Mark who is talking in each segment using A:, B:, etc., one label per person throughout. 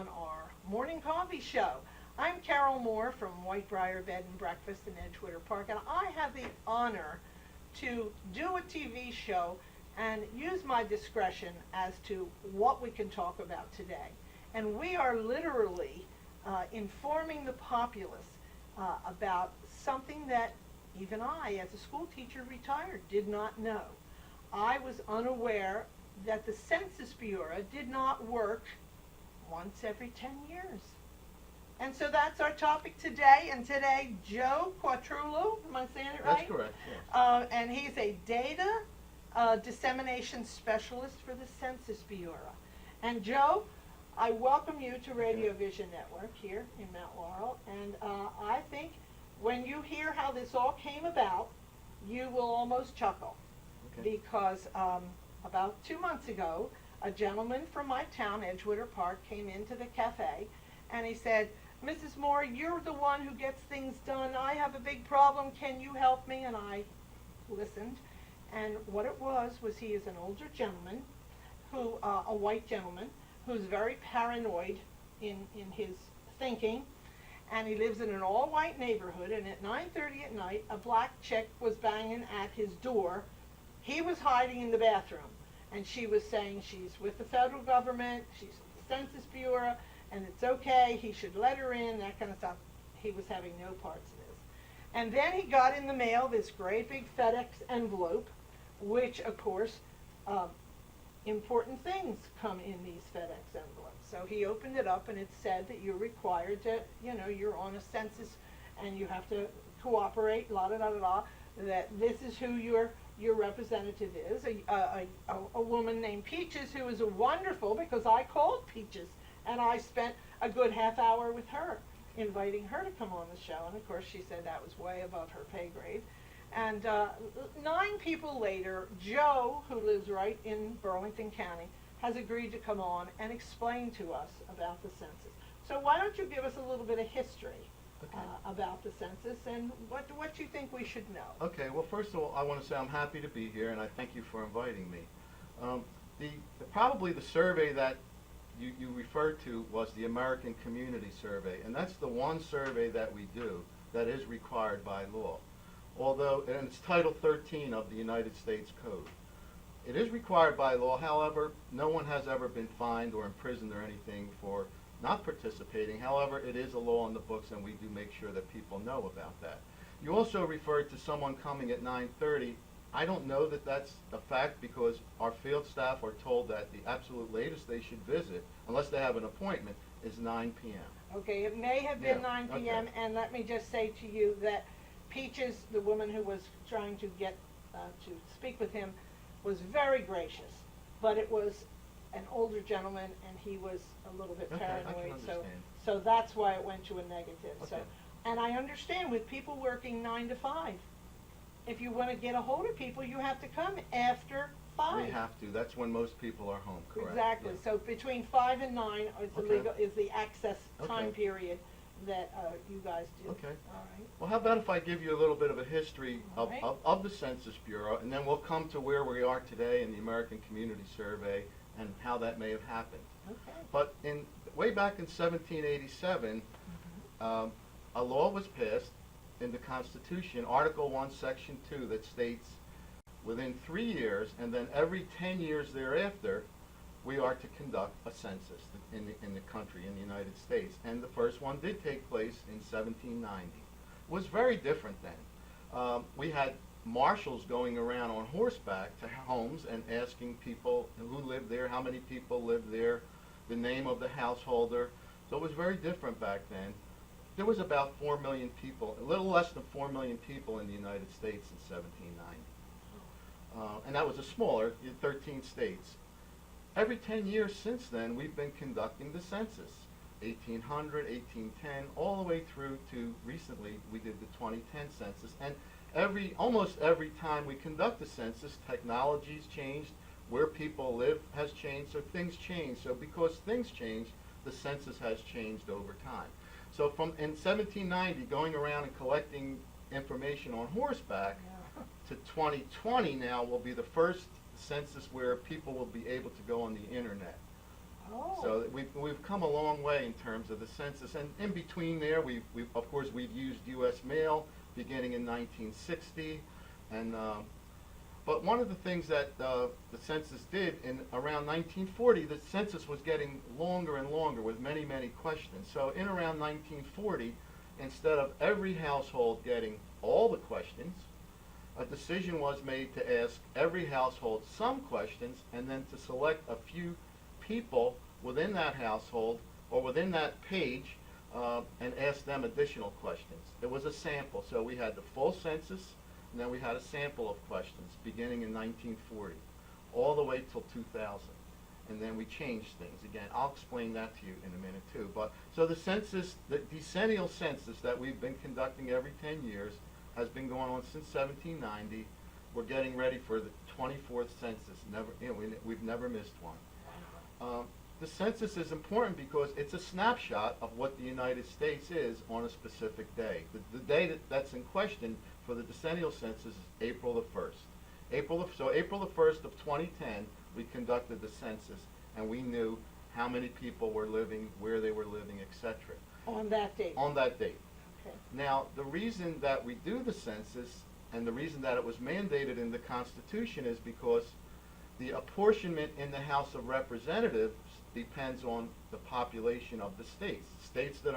A: on our morning coffee show. I'm Carole Moore from Whitebriar Bed and Breakfast in Edgewater Park, and I have the honor to do a TV show and use my discretion as to what we can talk about today. And we are literally informing the populace about something that even I, as a school teacher retired, did not know. I was unaware that the Census Bureau did not work once every 10 years. And so that's our topic today. And today, Joe Quattrullo, am I saying it right?
B: That's correct, yes.
A: And he's a data dissemination specialist for the Census Bureau. And Joe, I welcome you to Radio Vision Network here in Mount Laurel. And I think when you hear how this all came about, you will almost chuckle.
B: Okay.
A: Because about 2 months ago, a gentleman from my town, Edgewater Park, came into the cafe, and he said, "Mrs. Moore, you're the one who gets things done. I have a big problem. Can you help me?" And I listened, and what it was he is an older gentleman, who a white gentleman, who's very paranoid in his thinking, and he lives in an all-white neighborhood, and at 9:30 at night, a black chick was banging at his door. He was hiding in the bathroom, and she was saying she's with the federal government, she's with the Census Bureau, and it's okay, he should let her in, that kind of stuff. He was having no parts of this. And then he got in the mail this great big FedEx envelope, which, of course, important things come in these FedEx envelopes. So he opened it up, and it said that you're required to, you're on a census, and you have to cooperate, la-da-da-da-da, that this is who your representative is, a woman named Peaches, who is wonderful, because I called Peaches, and I spent a good half hour with her, inviting her to come on the show, and of course she said that was way above her pay grade. And 9 people later, Joe, who lives right in Burlington County, has agreed to come on and explain to us about the census. So why don't you give us a little bit of history about the census and what you think we should know?
B: Okay, well, first of all, I want to say I'm happy to be here, and I thank you for inviting me. Probably the survey that you referred to was the American Community Survey, and that's the one survey that we do that is required by law. And it's Title 13 of the United States Code. It is required by law, however, no one has ever been fined or imprisoned or anything for not participating. However, it is a law on the books, and we do make sure that people know about that. You also referred to someone coming at 9:30. I don't know that that's a fact, because our field staff are told that the absolute latest they should visit, unless they have an appointment, is 9 p.m.
A: Okay, it may have been 9 p.m.,
B: okay.
A: And let me just say to you that Peaches, the woman who was trying to get to speak with him, was very gracious, but it was an older gentleman, and he was a little bit paranoid, so that's why it went to a negative.
B: Okay.
A: So, and I understand with people working 9 to 5, if you want to get a hold of people, you have to come after 5.
B: We have to. That's when most people are home, correct?
A: Exactly.
B: Yeah.
A: So between 5 and 9 is the legal, is the access time
B: Okay.
A: period that you guys do.
B: Okay.
A: All right.
B: Well, how about if I give you a little bit of a history
A: All right.
B: of the Census Bureau, and then we'll come to where we are today in the American Community Survey and how that may have happened.
A: Okay.
B: But way back in 1787, a law was passed in the Constitution, Article 1, Section 2, that states within 3 years, and then every 10 years thereafter, we are to conduct a census in the country, in the United States. And the first one did take place in 1790. It was very different then. We had marshals going around on horseback to homes and asking people who lived there, how many people lived there, the name of the householder. So it was very different back then. There was about 4 million people, a little less than 4 million people in the United States in 1790. And that was a smaller, 13 states. Every 10 years since then, we've been conducting the census. 1800, 1810, all the way through to recently, we did the 2010 census. And almost every time we conduct the census, technology's changed, where people live has changed, so things change. So because things change, the census has changed over time. So in 1790, going around and collecting information on horseback, to 2020 now will be the first census where people will be able to go on the internet.
A: Oh.
B: So we've come a long way in terms of the census, and in between there, of course we've used U.S. mail beginning in 1960, and but one of the things that the census did in around 1940, the census was getting longer and longer with many, many questions. So in around 1940, instead of every household getting all the questions, a decision was made to ask every household some questions and then to select a few people within that household or within that page and ask them additional questions. It was a sample, so we had the full census and then we had a sample of questions beginning in 1940 all the way till 2000. And then we changed things. Again, I'll explain that to you in a minute too. But so the census, the decennial census that we've been conducting every 10 years has been going on since 1790. We're getting ready for the 24th census. We've never missed one. The census is important because it's a snapshot of what the United States is on a specific day. The day that's in question for the decennial census is April the 1st. So April the 1st of 2010, we conducted the census, and we knew how many people were living, where they were living, etc.
A: On that date?
B: On that date.
A: Okay.
B: Now, the reason that we do the census and the reason that it was mandated in the Constitution is because the apportionment in the House of Representatives depends on the population of the states. States that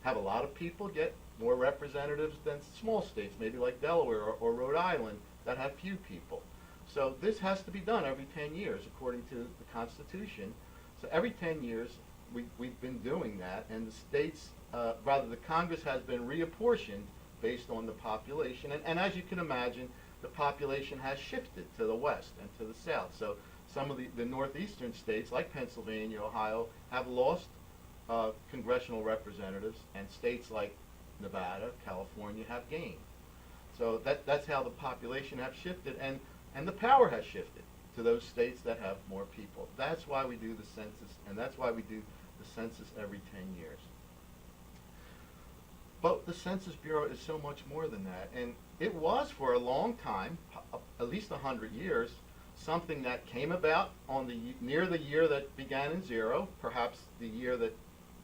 B: have a lot of people get more representatives than small states, maybe like Delaware or Rhode Island, that have few people. So this has to be done every 10 years according to the Constitution. So every 10 years we've been doing that, and the states, the Congress has been reapportioned based on the population. And as you can imagine, the population has shifted to the west and to the south. So some of the northeastern states, like Pennsylvania, Ohio, have lost congressional representatives, and states like Nevada, California have gained. So that's how the population have shifted, and the power has shifted to those states that have more people. That's why we do the census, and that's why we do the census every 10 years. But the Census Bureau is so much more than that, and it was for a long time, at least 100 years, something that came about on near the year that began in 0, perhaps the year that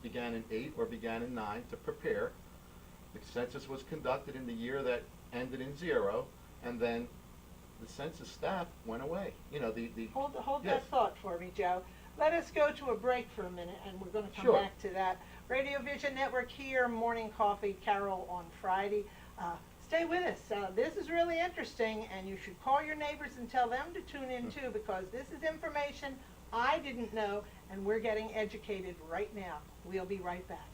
B: began in 8 or began in 9 to prepare. The census was conducted in the year that ended in 0, and then the census staff went away.
A: Hold
B: yes.
A: that thought for me, Joe. Let us go to a break for a minute, and we're going to come
B: Sure.
A: back to that. Radio Vision Network here, Morning Coffee, Carole on Friday. Stay with us. This is really interesting, and you should call your neighbors and tell them to tune in too, because this is information I didn't know, and we're getting educated right now. We'll be right back.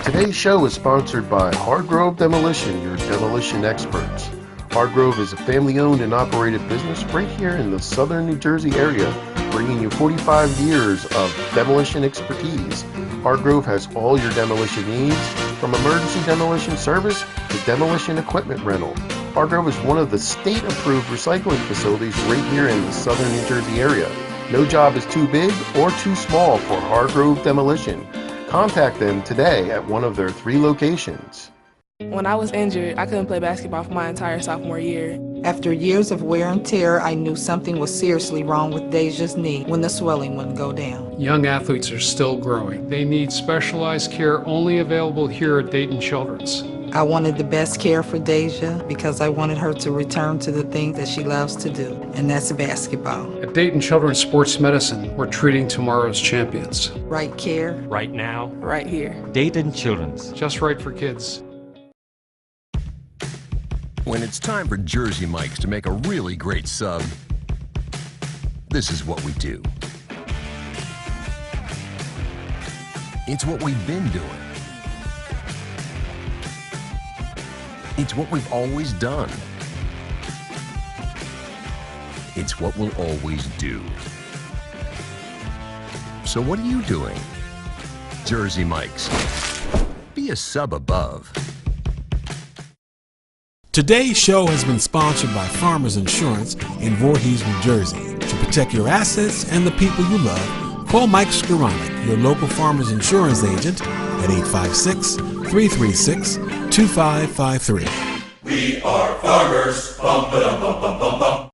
C: Today's show is sponsored by Hargrove Demolition, your demolition experts. Hargrove is a family-owned and operated business right here in the southern New Jersey area, bringing you 45 years of demolition expertise. Hargrove has all your demolition needs, from emergency demolition service to demolition equipment rental. Hargrove is one of the state-approved recycling facilities right here in the southern New Jersey area. No job is too big or too small for Hargrove Demolition. Contact them today at one of their 3 locations.
D: When I was injured, I couldn't play basketball for my entire sophomore year.
E: After years of wear and tear, I knew something was seriously wrong with Deja's knee when the swelling wouldn't go down.
F: Young athletes are still growing. They need specialized care only available here at Dayton Children's.
E: I wanted the best care for Deja because I wanted her to return to the things that she loves to do, and that's basketball.
F: At Dayton Children's Sports Medicine, we're treating tomorrow's champions.
E: Right care.
G: Right now.
D: Right here.
G: Dayton Children's.
F: Just right for kids.
H: When it's time for Jersey Mike's to make a really great sub, this is what we do. It's what we've been doing. It's what we've always done. It's what we'll always do. So what are you doing? Jersey Mike's. Be a sub above.
I: Today's show has been sponsored by Farmers Insurance in Voorhees, New Jersey. To protect your assets and the people you love, call Mike Skoranek, your local Farmers Insurance agent, at 856-336-2553.
J: We are farmers. Bum, ba, dum, bum, bum, bum, bum.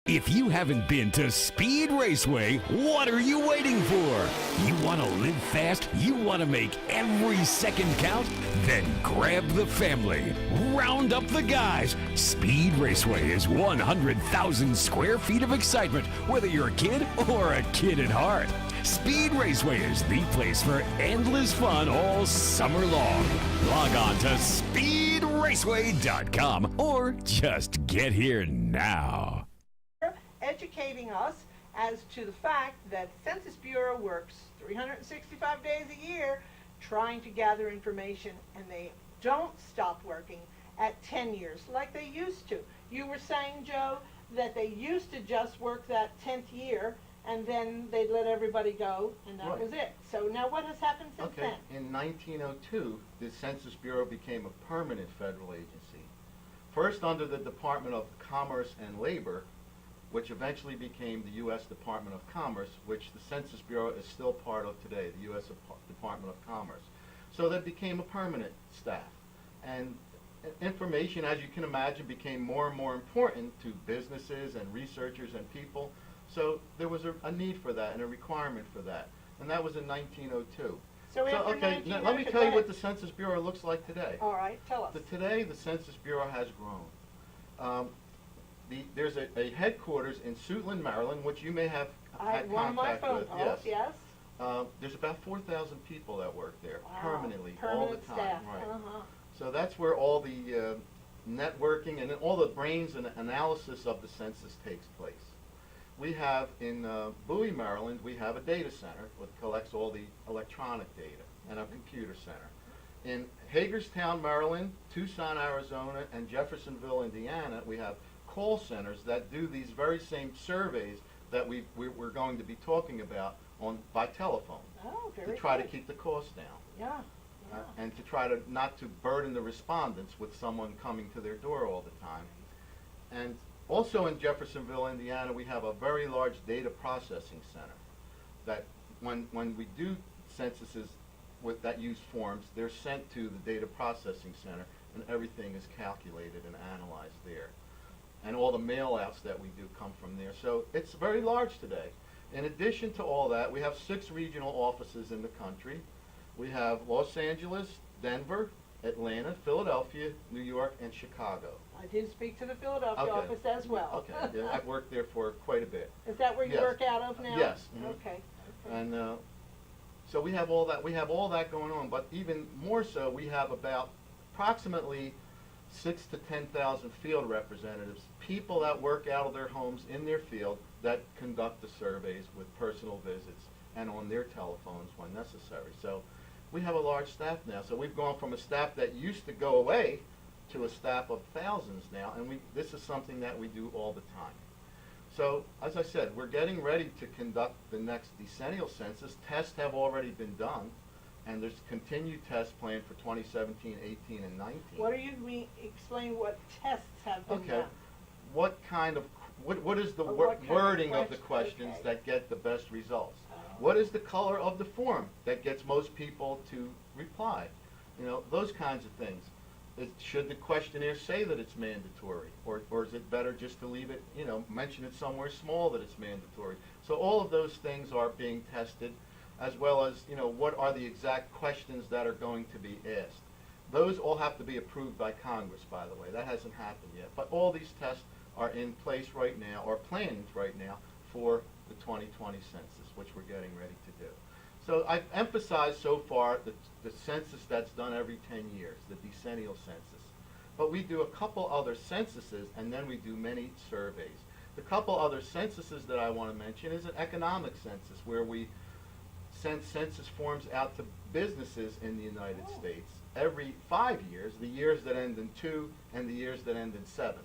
G: If you haven't been to Speed Raceway, what are you waiting for? You want to live fast? You want to make every second count? Then grab the family. Round up the guys. Speed Raceway is 100,000 square feet of excitement, whether you're a kid or a kid at heart. Speed Raceway is the place for endless fun all summer long. Log on to speedraceway.com or just get here now.
A: Educating us as to the fact that Census Bureau works 365 days a year trying to gather information, and they don't stop working at 10 years like they used to. You were saying, Joe, that they used to just work that 10th year and then they'd let everybody go and that
B: Right.
A: was it. So now what has happened since
B: Okay,
A: then?
B: in 1902, the Census Bureau became a permanent federal agency. First under the Department of Commerce and Labor, which eventually became the U.S. Department of Commerce, which the Census Bureau is still part of today, the U.S. Department of Commerce. So that became a permanent staff. And information, as you can imagine, became more and more important to businesses and researchers and people. So there was a need for that and a requirement for that. And that was in 1902.
A: So after
B: okay, now let me
A: 1902,
B: tell you
A: go
B: what
A: ahead.
B: the Census Bureau looks like today.
A: All right, tell us.
B: Today, the Census Bureau has grown. There's a headquarters in Suitland, Maryland, which you may have had
A: one of my
B: contact
A: phone
B: with.
A: calls, yes.
B: There's about 4,000 people that work there
A: Wow.
B: permanently, all
A: Permanent
B: the time.
A: staff.
B: Right.
A: Uh-huh.
B: So that's where all the networking and all the brains and analysis of the census takes place. We have in Bowie, Maryland, we have a data center that collects all the electronic data, and a computer center. In Hagerstown, Maryland, Tucson, Arizona, and Jeffersonville, Indiana, we have call centers that do these very same surveys that we're going to be talking about by telephone
A: Oh,
B: to
A: very
B: try to
A: good.
B: keep the cost down.
A: Yeah.
B: And to try to not to burden the respondents with someone coming to their door all the time. And also in Jeffersonville, Indiana, we have a very large data processing center that when we do censuses that use forms, they're sent to the data processing center and everything is calculated and analyzed there. And all the mail-outs that we do come from there. So it's very large today. In addition to all that, we have 6 regional offices in the country. We have Los Angeles, Denver, Atlanta, Philadelphia, New York, and Chicago.
A: I did speak to the Philadelphia
B: Okay.
A: office as well.
B: Okay, yeah, I've worked there for quite a bit.
A: Is that where you
B: Yes.
A: work out of now?
B: Yes. Mhm.
A: Okay.
B: And so we have all that. We have all that going on. But even more so, we have about approximately 6,000 to 10,000 field representatives, people that work out of their homes in their field that conduct the surveys with personal visits and on their telephones when necessary. So we have a large staff now. So we've gone from a staff that used to go away to a staff of thousands now, and this is something that we do all the time. So, as I said, we're getting ready to conduct the next decennial census. Tests have already been done, and there's continued tests planned for 2017, 18, and 19.
A: What do you mean? Explain what tests have been
B: Okay.
A: done.
B: What kind of, what is the
A: Or what kind of
B: wording of the
A: question?
B: questions
A: Okay.
B: that get the best results?
A: Oh.
B: What is the color of the form that gets most people to reply? You know, those kinds of things. Should the questionnaire say that it's mandatory, or is it better just to leave it, mention it somewhere small that it's mandatory? So all of those things are being tested, as well as, what are the exact questions that are going to be asked. Those all have to be approved by Congress, by the way. That hasn't happened yet. But all these tests are in place right now, or planned right now, for the 2020 census, which we're getting ready to do. So I've emphasized so far the census that's done every 10 years, the decennial census. But we do a couple other censuses, and then we do many surveys. The couple other censuses that I want to mention is an economic census, where we send census forms out to businesses in the United States every 5 years, the years that end in 2 and the years that end in 7.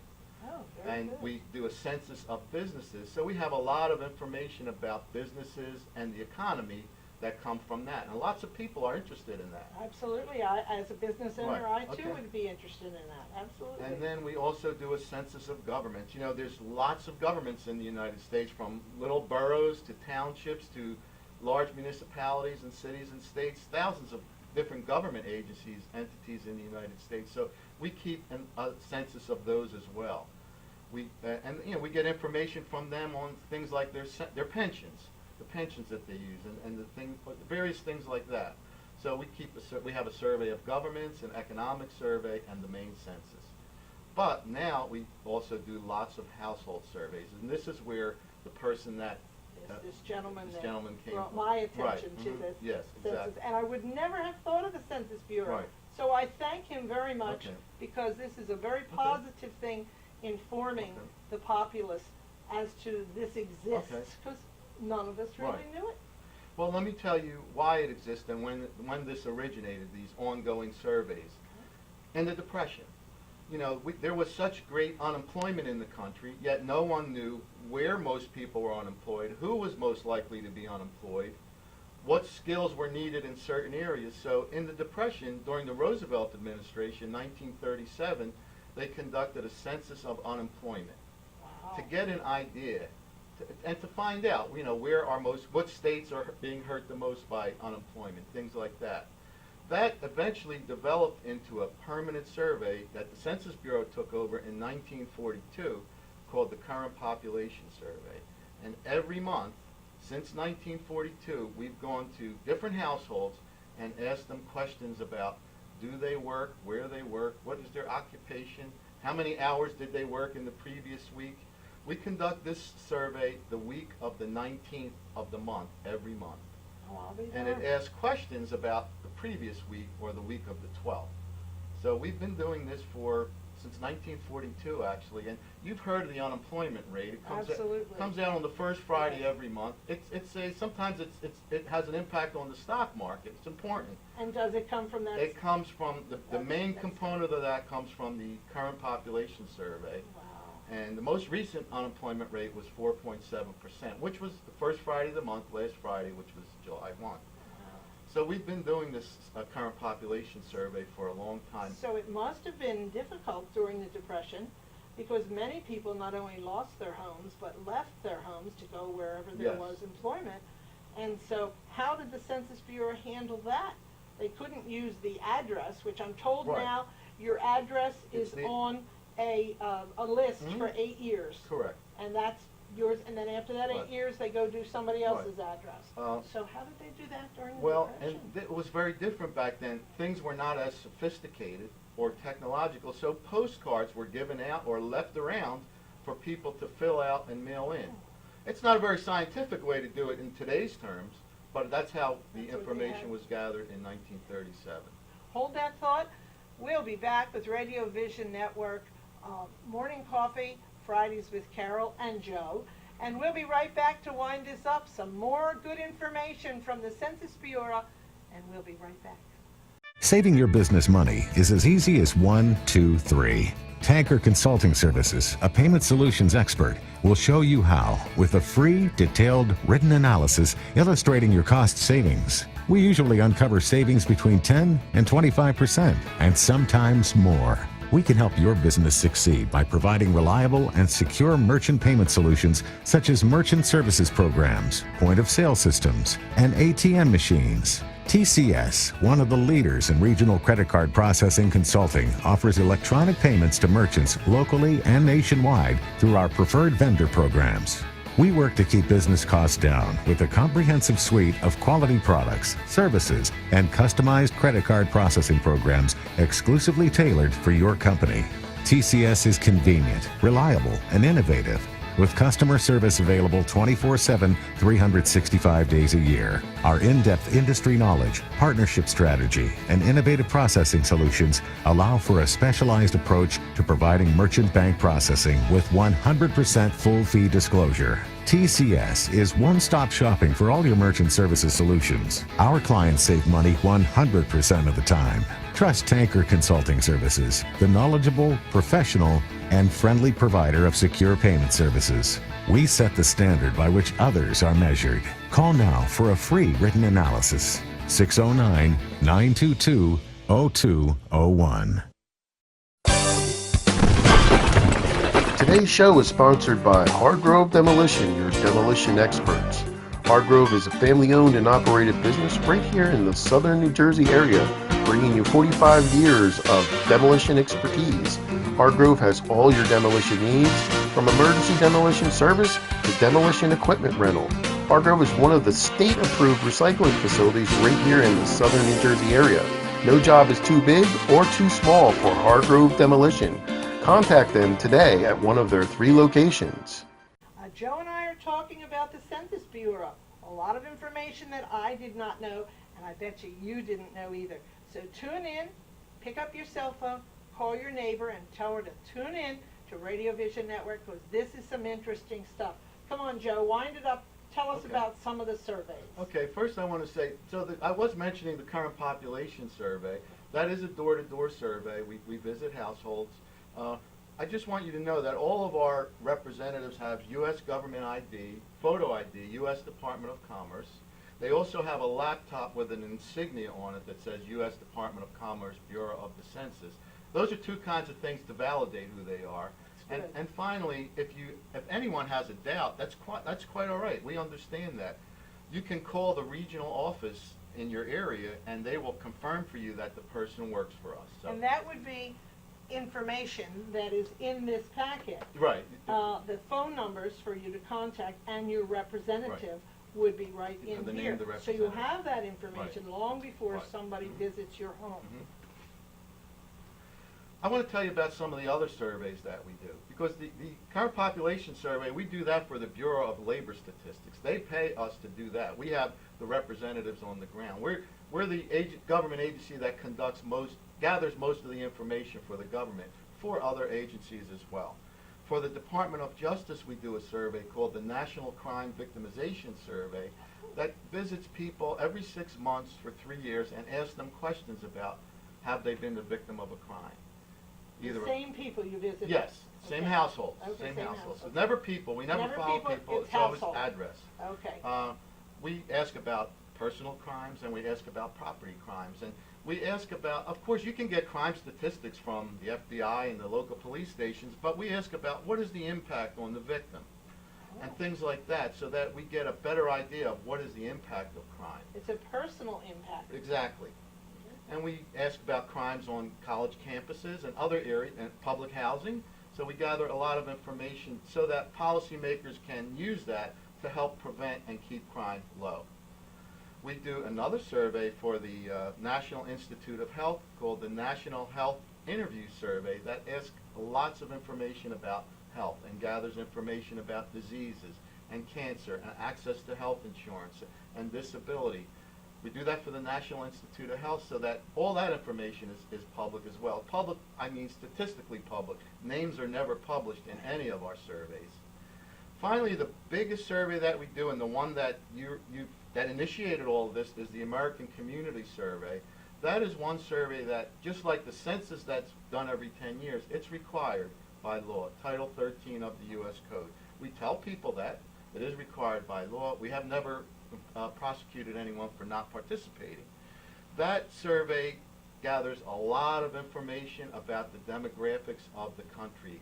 A: Oh, very
B: And
A: good.
B: we do a census of businesses. So we have a lot of information about businesses and the economy that come from that. And lots of people are interested in that.
A: Absolutely. As a business owner,
B: Right,
A: I too
B: okay.
A: would be interested in that. Absolutely.
B: And then we also do a census of governments. There's lots of governments in the United States, from little boroughs to townships to large municipalities and cities and states, thousands of different government agencies, entities in the United States. So we keep a census of those as well. And we get information from them on things like their pensions, the pensions that they use, and various things like that. So we have a survey of governments, an economic survey, and the main census. But now we also do lots of household surveys, and this is where the person that
A: This gentleman
B: came
A: brought
B: from.
A: my attention
B: Right,
A: to
B: mhm,
A: the
B: yes,
A: census,
B: exactly.
A: and I would never have thought of the Census Bureau.
B: Right.
A: So I thank him very much,
B: Okay.
A: because this is a very positive thing, informing
B: Okay.
A: the populace as to this
B: Okay.
A: exists, because none of us really
B: Right.
A: knew it.
B: Well, let me tell you why it exists and when this originated, these ongoing surveys. In the Depression, there was such great unemployment in the country, yet no one knew where most people were unemployed, who was most likely to be unemployed, what skills were needed in certain areas. So in the Depression, during the Roosevelt administration, 1937, they conducted a census of unemployment
A: Wow.
B: to get an idea and to find out, what states are being hurt the most by unemployment, things like that. That eventually developed into a permanent survey that the Census Bureau took over in 1942, called the Current Population Survey. And every month since 1942, we've gone to different households and asked them questions about, do they work, where they work, what is their occupation, how many hours did they work in the previous week. We conduct this survey the week of the 19th of the month, every month.
A: Oh, I'll be
B: And
A: there.
B: it asks questions about the previous week or the week of the 12th. So we've been doing this since 1942, actually, and you've heard of the unemployment rate. It
A: Absolutely.
B: comes out on the first Friday
A: Yes.
B: every month. Sometimes it has an impact on the stock market. It's important.
A: And does it come from that?
B: It comes from the
A: That's-
B: main
A: that's-
B: component of that comes from the Current Population Survey.
A: Wow.
B: And the most recent unemployment rate was 4.7%, which was the first Friday of the month, last Friday, which was July 1. So we've been doing this Current Population Survey for a long time.
A: So it must have been difficult during the Depression, because many people not only lost their homes, but left their homes to go wherever there
B: Yes.
A: was employment. And so how did the Census Bureau handle that? They couldn't use the address, which I'm told
B: Right.
A: now your address
B: It's
A: is
B: the-
A: on a list
B: Mhm.
A: for 8 years.
B: Correct.
A: And that's yours, and then after that 8
B: Right.
A: years, they go do somebody else's address.
B: Uh,
A: So how did they do that during the
B: Well,
A: Depression?
B: and it was very different back then. Things were not as sophisticated or technological, so postcards were given out or left around for people to fill out and mail in. It's not a very scientific way to do it in today's terms, but that's how the
A: That's what they
B: information
A: had.
B: was gathered in 1937.
A: Hold that thought. We'll be back with Radio Vision Network, Morning Coffee, Fridays with Carole and Joe. And we'll be right back to wind this up. Some more good information from the Census Bureau, and we'll be right back.
J: Saving your business money is as easy as 1, 2, 3. Tanker Consulting Services, a payment solutions expert, will show you how with a free, detailed, written analysis illustrating your cost savings. We usually uncover savings between 10 and 25%, and sometimes more. We can help your business succeed by providing reliable and secure merchant payment solutions such as merchant services programs, point-of-sale systems, and ATM machines. TCS, one of the leaders in regional credit card processing consulting, offers electronic payments to merchants locally and nationwide through our preferred vendor programs. We work to keep business costs down with a comprehensive suite of quality products, services, and customized credit card processing programs exclusively tailored for your company. TCS is convenient, reliable, and innovative, with customer service available 24/7, 365 days a year. Our in-depth industry knowledge, partnership strategy, and innovative processing solutions allow for a specialized approach to providing merchant bank processing with 100% full fee disclosure. TCS is one-stop shopping for all your merchant services solutions. Our clients save money 100% of the time. Trust Tanker Consulting Services, the knowledgeable, professional, and friendly provider of secure payment services. We set the standard by which others are measured. Call now for a free written analysis. 609-922-0201.
C: Today's show is sponsored by Hargrove Demolition, your demolition experts. Hargrove is a family-owned and operated business right here in the southern New Jersey area, bringing you 45 years of demolition expertise. Hargrove has all your demolition needs From emergency demolition service to demolition equipment rental, Hargrove is one of the state-approved recycling facilities right here in the southern New Jersey area. No job is too big or too small for Hargrove Demolition. Contact them today at one of their 3 locations.
A: Joe and I are talking about the Census Bureau. A lot of information that I did not know, and I bet you didn't know either. So tune in, pick up your cell phone, call your neighbor, and tell her to tune in to Radio Vision Network, because this is some interesting stuff. Come on, Joe, wind it up. Tell us about some of the surveys.
B: Okay, first I want to say, I was mentioning the current population survey. That is a door-to-door survey. We visit households. I just want you to know that all of our representatives have U.S. government ID, photo ID, U.S. Department of Commerce. They also have a laptop with an insignia on it that says U.S. Department of Commerce, Bureau of the Census. Those are 2 kinds of things to validate who they are. And finally, if anyone has a doubt, that's quite all right. We understand that. You can call the regional office in your area, and they will confirm for you that the person works for us. So.
A: And that would be information that is in this packet.
B: Right.
A: The phone numbers for you to contact and your representative would be right in
B: the name
A: here.
B: of the
A: So you
B: representative.
A: have that information long before somebody visits your home.
B: I want to tell you about some of the other surveys that we do, because the current population survey, we do that for the Bureau of Labor Statistics. They pay us to do that. We have the representatives on the ground. We're the government agency that gathers most of the information for the government, for other agencies as well. For the Department of Justice, we do a survey called the National Crime Victimization Survey that visits people every 6 months for 3 years and asks them questions about have they been the victim of a crime.
A: The same people you visit?
B: Yes, same households.
A: Okay,
B: same households. So
A: okay.
B: never people. We never follow people. It's always address.
A: Okay.
B: We ask about personal crimes and we ask about property crimes. And we ask about, of course, you can get crime statistics from the FBI and the local police stations, but we ask about what is the impact on the victim and things like that, so that we get a better idea of what is the impact of crime.
A: It's a personal impact.
B: Exactly. And we ask about crimes on college campuses and other areas, and public housing. So we gather a lot of information so that policymakers can use that to help prevent and keep crime low. We do another survey for the National Institute of Health called the National Health Interview Survey that asks lots of information about health and gathers information about diseases and cancer and access to health insurance and disability. We do that for the National Institute of Health so that all that information is public as well. Public, I mean statistically public. Names are never published in any of our surveys. Finally, the biggest survey that we do, and the one that that initiated all of this, is the American Community Survey. That is one survey that, just like the census that's done every 10 years, it's required by law, Title 13 of the U.S. Code. We tell people that it is required by law. We have never prosecuted anyone for not participating. That survey gathers a lot of information about the demographics of the country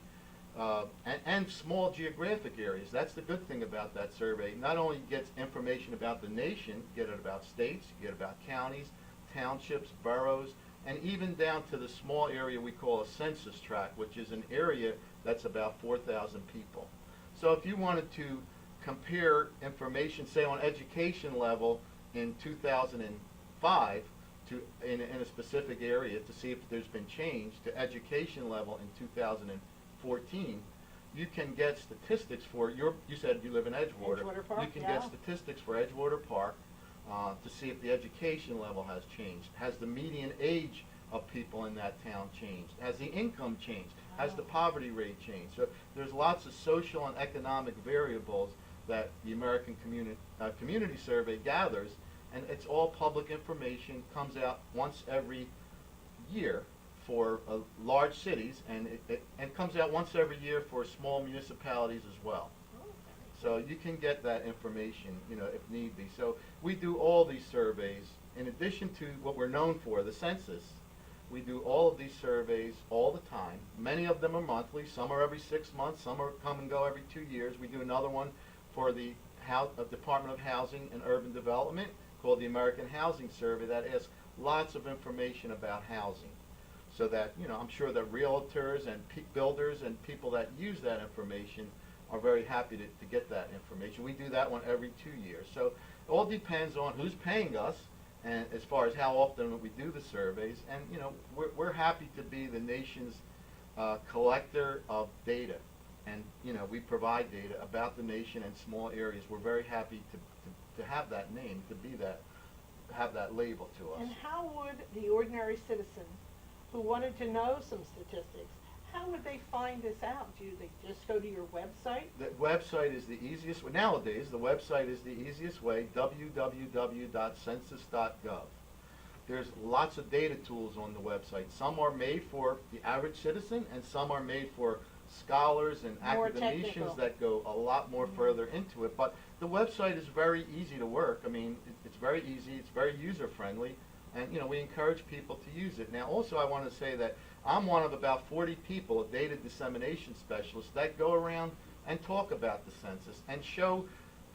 B: and small geographic areas. That's the good thing about that survey. Not only gets information about the nation, you get it about states, you get about counties, townships, boroughs, and even down to the small area we call a census tract, which is an area that's about 4,000 people. So if you wanted to compare information, say on education level in 2005 in a specific area to see if there's been change to education level in 2014, you can get statistics for you said you live in Edgewater.
A: Edgewater Park,
B: you can get statistics for Edgewater Park to see if the education level has changed. Has the median age of people in that town changed? Has the income changed? Has the poverty rate changed? So there's lots of social and economic variables that the American Community Survey gathers, and it's all public information, comes out once every year for large cities, and it comes out once every year for small municipalities as well. So you can get that information, if need be. So we do all these surveys in addition to what we're known for, the census. We do all of these surveys all the time. Many of them are monthly. Some are every 6 months. Some are come and go every 2 years. We do another one for the Department of Housing and Urban Development called the American Housing Survey that asks lots of information about housing. so that, I'm sure that realtors and builders and people that use that information are very happy to get that information. We do that one every 2 years. So it all depends on who's paying us, and as far as how often we do the surveys. And we're happy to be the nation's collector of data, and we provide data about the nation and small areas. We're very happy to have that name, to be that, have that label to us.
A: And how would the ordinary citizen who wanted to know some statistics, how would they find this out? Do they just go to your website?
B: The website is the easiest way. Nowadays, the website is the easiest way, www.census.gov. There's lots of data tools on the website. Some are made for the average citizen, and some are made for scholars and
A: More
B: academicians
A: technical.
B: that go a lot more further into it. But the website is very easy to work. I mean, it's very easy, it's very user-friendly, and we encourage people to use it. Now, also, I want to say that I'm one of about 40 people, data dissemination specialists, that go around and talk about the census and show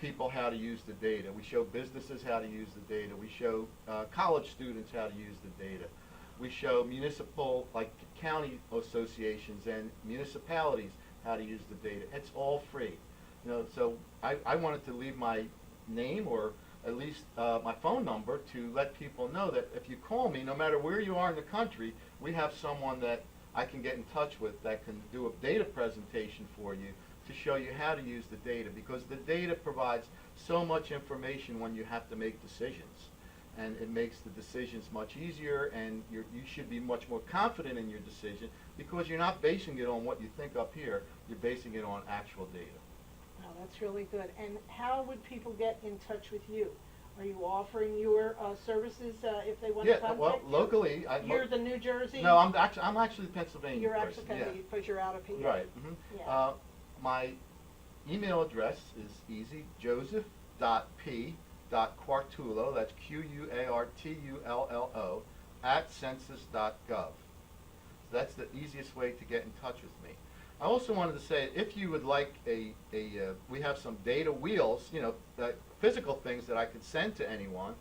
B: people how to use the data. We show businesses how to use the data. We show college students how to use the data. We show municipal, like county associations and municipalities, how to use the data. It's all free. So I wanted to leave my name, or at least my phone number, to let people know that if you call me, no matter where you are in the country, we have someone that I can get in touch with that can do a data presentation for you to show you how to use the data, because the data provides so much information when you have to make decisions, and it makes the decisions much easier, and you should be much more confident in your decision, because you're not basing it on what you think up here, you're basing it on actual data.
A: Wow, that's really good. And how would people get in touch with you? Are you offering your services if they want to contact
B: well,
A: you?
B: locally,
A: You're the New Jersey?
B: No, I'm actually Pennsylvania.
A: You're
B: person.
A: actually Pennsylvania because you're out of PA.
B: Right.
A: Yeah.
B: My email address is easy, joseph.p.quartulo, that's Quartullo, @census.gov. So that's the easiest way to get in touch with me. I also wanted to say, if you would like we have some data wheels, physical things that I could send to anyone.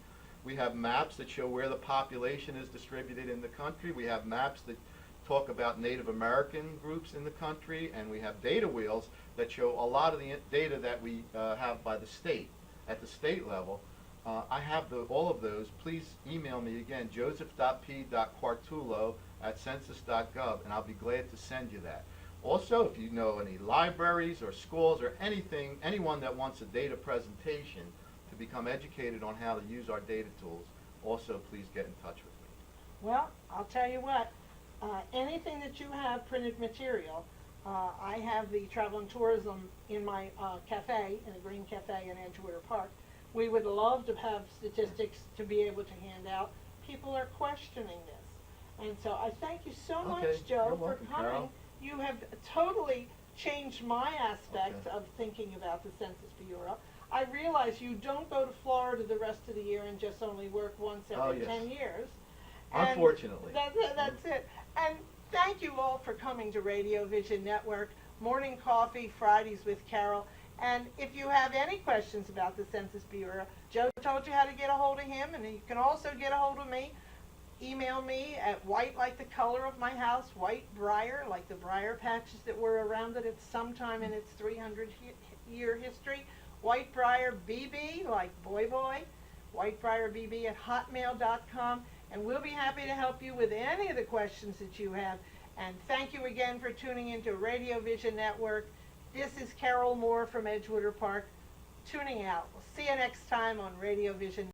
B: We have maps that show where the population is distributed in the country. We have maps that talk about Native American groups in the country, and we have data wheels that show a lot of the data that we have by the state, at the state level. I have all of those. Please email me again, joseph.p.quartulo @census.gov, and I'll be glad to send you that. Also, if you know any libraries or schools or anyone that wants a data presentation to become educated on how to use our data tools, also please get in touch with me.
A: Well, I'll tell you what, anything that you have printed material, I have the Travel and Tourism in my cafe, in the Green Cafe in Edgewater Park. We would love to have statistics to be able to hand out. People are questioning this. And so I thank you so much, Joe,
B: You're welcome,
A: for coming.
B: Carole.
A: You have totally changed my aspect of thinking about the Census Bureau. I realize you don't go to Florida the rest of the year and just only work once every 10 years. And
B: Unfortunately.
A: That's it. And thank you all for coming to Radio Vision Network, Morning Coffee, Fridays with Carole. And if you have any questions about the Census Bureau, Joe told you how to get a hold of him, and you can also get a hold of me. Email me at white, like the color of my house, white briar, like the briar patches that were around it at some time in its 300-year history. White briar BB, like boy, whitebriarbb @hotmail.com, and we'll be happy to help you with any of the questions that you have. And thank you again for tuning into Radio Vision Network. This is Carole Moore from Edgewater Park, tuning out. We'll see you next time on Radio Vision.